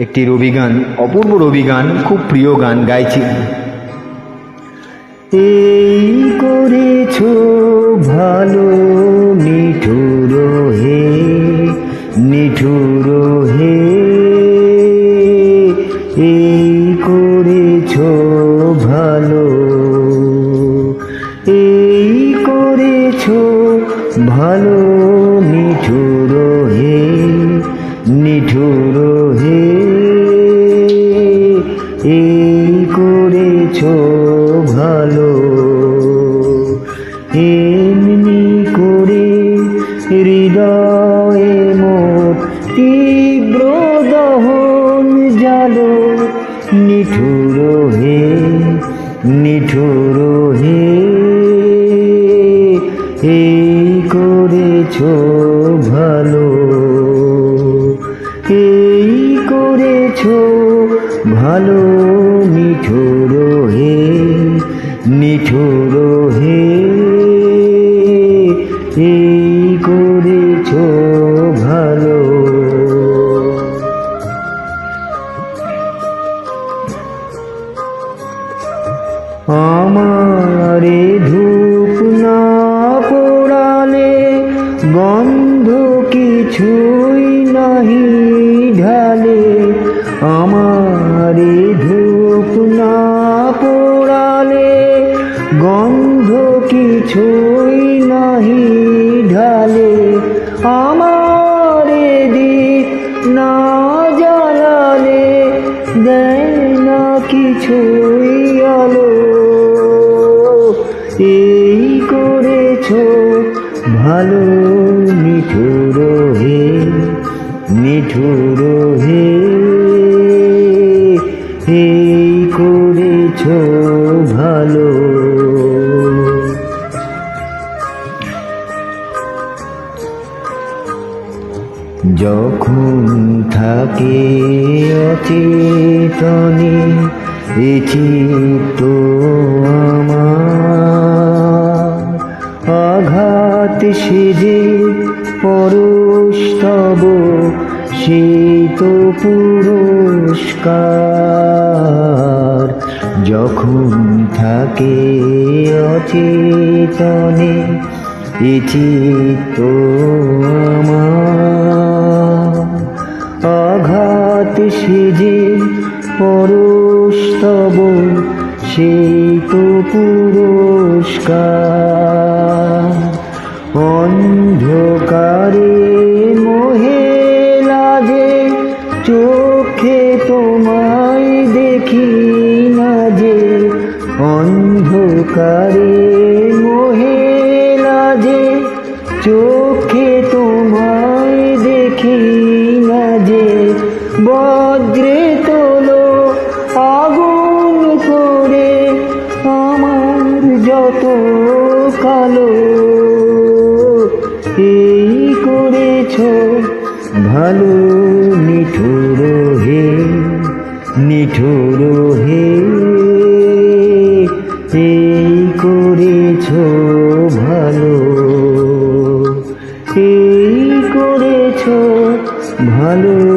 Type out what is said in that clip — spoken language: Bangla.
একটি রবি গান, অপূর্ব রবি গান, খুব প্রিয় গান গাইছি। এই করেছো ভালো নিঠুর হে, নিঠুর হে, এই করেছো ভালো, এই করেছো ভালো নিঠুর হে, নিঠুর হে, এই করেছো ভালো। এমনি করে হৃদয়ে মোর তীব্র দহন জালো, নিঠুর হে, নিঠুর হে, এই করেছো ভালো, এই করেছো ভালো নিঠুর হে, নিঠুর হে, এই করেছো ভালো। আমারে ধূপ না পোড়ালে গন্ধ কিছুই নাহি ঢালে, আমারে ধূপ না পোড়ালে গন্ধ কিছুই নাহি ঢালে, আমারে দীপ না জ্বালালে দেয় না কিছুই আলো, এই করেছো ভালো নিঠুর হে, নিঠুর হে, এই করেছো ভালো। যখন থাকে অচেতনে এ চিত্ত আমার, আঘাত সেজে পরশ তব শীত পুরস্কার। যখন থাকে অচেতনে এ চিত্ত আমার, আঘাত সেজে পরশ তব শীত পুরস্কার। অন্ধকারে মোহে লাজে চোখে তোমায় দেখি না যে, অন্ধকারে মোহে লাজে চোখে তোমায় দেখি না যে, বজ্রে তোলো আগুন করে আমার যত কালো, এই করেছো ভালো নিঠুর হে, নিঠুর হে, এই করেছো ভালো, এই করেছো ভালো।